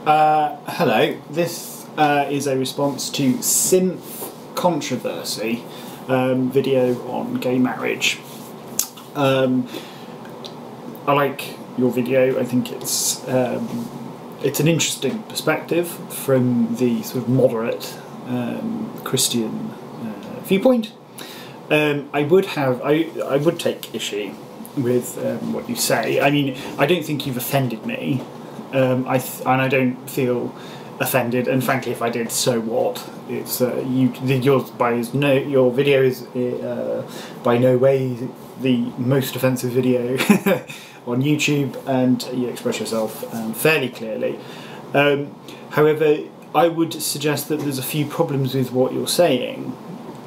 Hello, this is a response to Symph Controversy video on gay marriage. I like your video. I think it's an interesting perspective from the sort of moderate Christian viewpoint. I would take issue with what you say. I mean, I don't think you've offended me. And I don't feel offended, and frankly, if I did, so what? It's your video is by no way the most offensive video on YouTube, and you express yourself fairly clearly. However, I would suggest that there's a few problems with what you're saying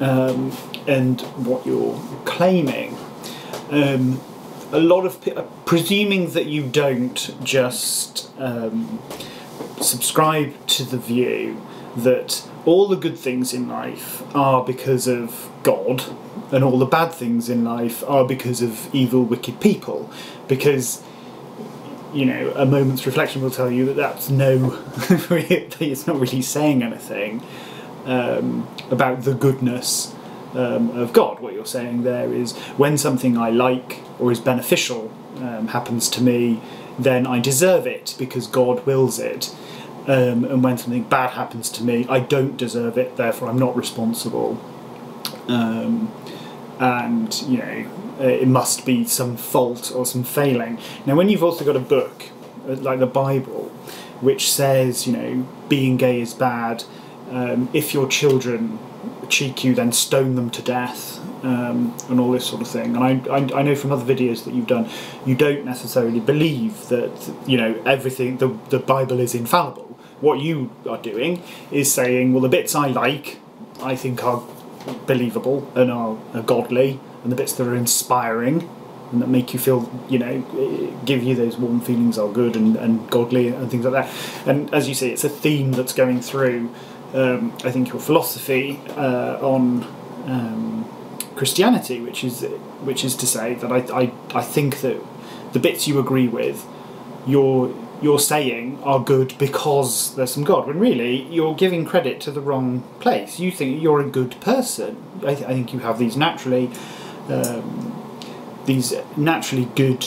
and what you're claiming. A lot of presuming that you don't just subscribe to the view that all the good things in life are because of God and all the bad things in life are because of evil, wicked people, because, you know, a moment's reflection will tell you that that's it's not really saying anything about the goodness of God. What you're saying there is, when something I like or is beneficial happens to me, then I deserve it because God wills it. And when something bad happens to me, I don't deserve it, therefore I'm not responsible. And, you know, it must be some fault or some failing. Now, when you've also got a book, like the Bible, which says, you know, being gay is bad, if your children cheek you, then stone them to death, and all this sort of thing. And I know from other videos that you've done, you don't necessarily believe that, you know, everything, the Bible is infallible. What you are doing is saying, well, the bits I like, I think are believable and are godly, and the bits that are inspiring and that make you feel, you know, give you those warm feelings are good and godly and things like that. And as you say, it's a theme that's going through I think your philosophy on Christianity, which is to say that I think that the bits you agree with, you're saying are good because there's some God, when really you're giving credit to the wrong place. You think you're a good person. I think you have these naturally good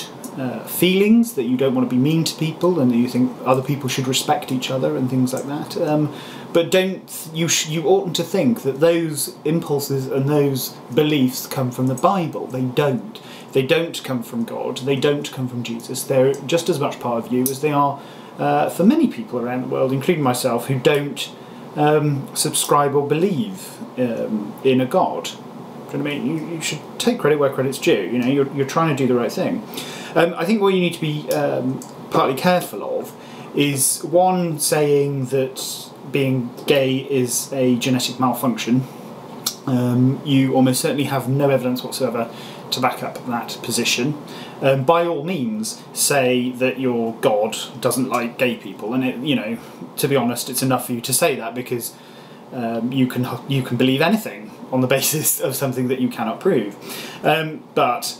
feelings that you don't want to be mean to people, and that you think other people should respect each other and things like that. But you oughtn't to think that those impulses and those beliefs come from the Bible. They don't. They don't come from God. They don't come from Jesus. They're just as much part of you as they are for many people around the world, including myself, who don't subscribe or believe in a God. Do you know what I mean? You should take credit where credit's due. You know, you're trying to do the right thing. I think what you need to be partly careful of is, one, saying that being gay is a genetic malfunction. You almost certainly have no evidence whatsoever to back up that position. By all means, say that your God doesn't like gay people, and you know, to be honest, it's enough for you to say that, because you can believe anything on the basis of something that you cannot prove. But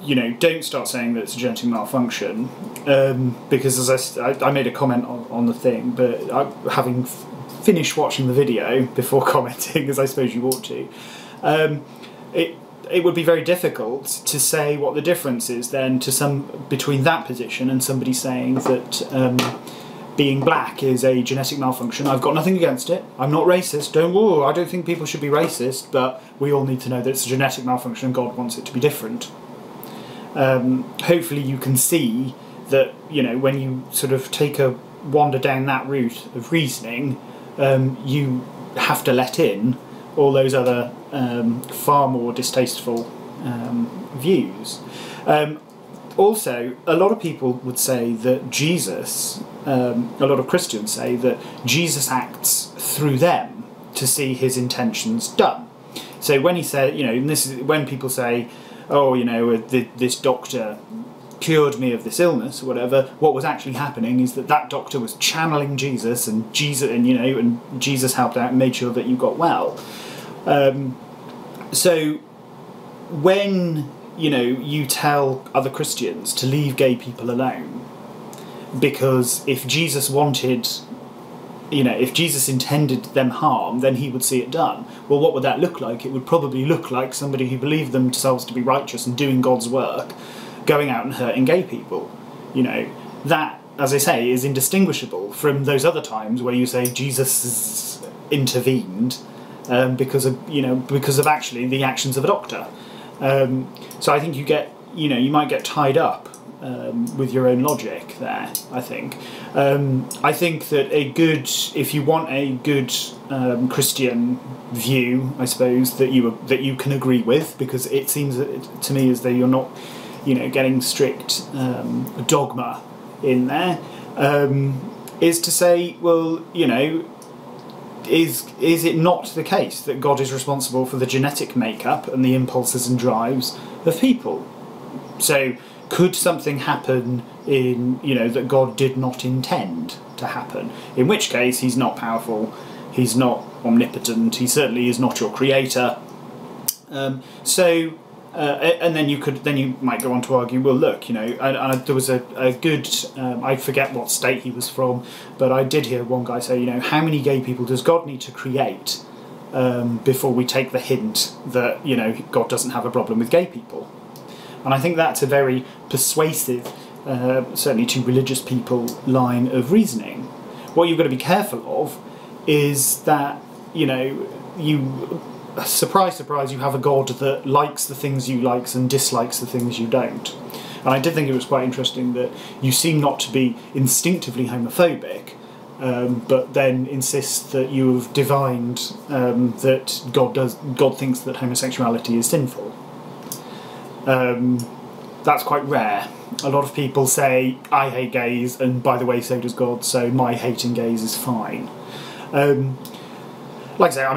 you know, don't start saying that it's a genetic malfunction, because as I made a comment on the thing, but having finished watching the video before commenting, as I suppose you ought to, it would be very difficult to say what the difference is then between that position and somebody saying that being black is a genetic malfunction. I've got nothing against it. I'm not racist. I don't think people should be racist, but we all need to know that it's a genetic malfunction and God wants it to be different. Hopefully you can see that, you know, when you sort of wander down that route of reasoning, you have to let in all those other far more distasteful views. Also, a lot of people would say that Jesus, a lot of Christians say that Jesus acts through them to see his intentions done. So when he said, you know, and this is when people say, oh, you know, this doctor cured me of this illness or whatever, what was actually happening is that doctor was channeling Jesus, and Jesus helped out and made sure that you got well. So when, you know, you tell other Christians to leave gay people alone, because if Jesus wanted, if Jesus intended them harm, then he would see it done. Well, what would that look like? It would probably look like somebody who believed themselves to be righteous and doing God's work, going out and hurting gay people. That, as I say, is indistinguishable from those other times where you say Jesus intervened because of actually the actions of a doctor. So I think you might get tied up with your own logic there. I think that if you want a good Christian view, I suppose that you can agree with, because it seems to me as though you're not, getting strict dogma in there, is to say, well, is it not the case that God is responsible for the genetic makeup and the impulses and drives of people? So could something happen that God did not intend to happen? In which case he's not powerful, he's not omnipotent, he certainly is not your creator. And then you might go on to argue, well, look, there was a good, I forget what state he was from, but I did hear one guy say, how many gay people does God need to create before we take the hint that, God doesn't have a problem with gay people? And I think that's a very persuasive, certainly to religious people, line of reasoning. What you've got to be careful of is that, surprise, surprise, you have a God that likes the things you like and dislikes the things you don't. And I did think it was quite interesting that you seem not to be instinctively homophobic, but then insist that you have divined that God thinks that homosexuality is sinful. That's quite rare. A lot of people say, I hate gays, and by the way, so does God, so my hating gays is fine. Like I say, I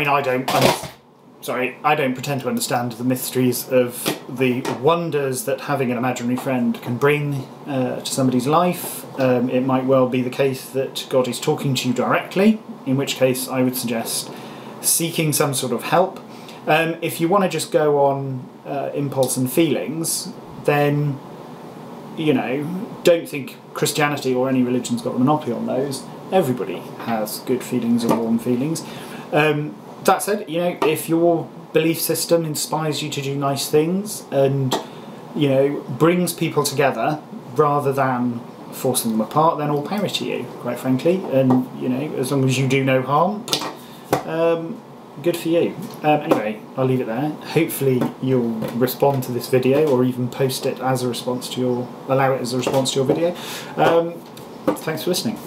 don't pretend to understand the mysteries of the wonders that having an imaginary friend can bring to somebody's life. It might well be the case that God is talking to you directly, in which case I would suggest seeking some sort of help. If you want to just go on impulse and feelings, then, don't think Christianity or any religion's got a monopoly on those. Everybody has good feelings and warm feelings. That said, if your belief system inspires you to do nice things and, brings people together rather than forcing them apart, then all power to you, quite frankly. And, as long as you do no harm, good for you. Anyway, I'll leave it there. Hopefully you'll respond to this video, or even post it as a response to allow it as a response to your video. Thanks for listening.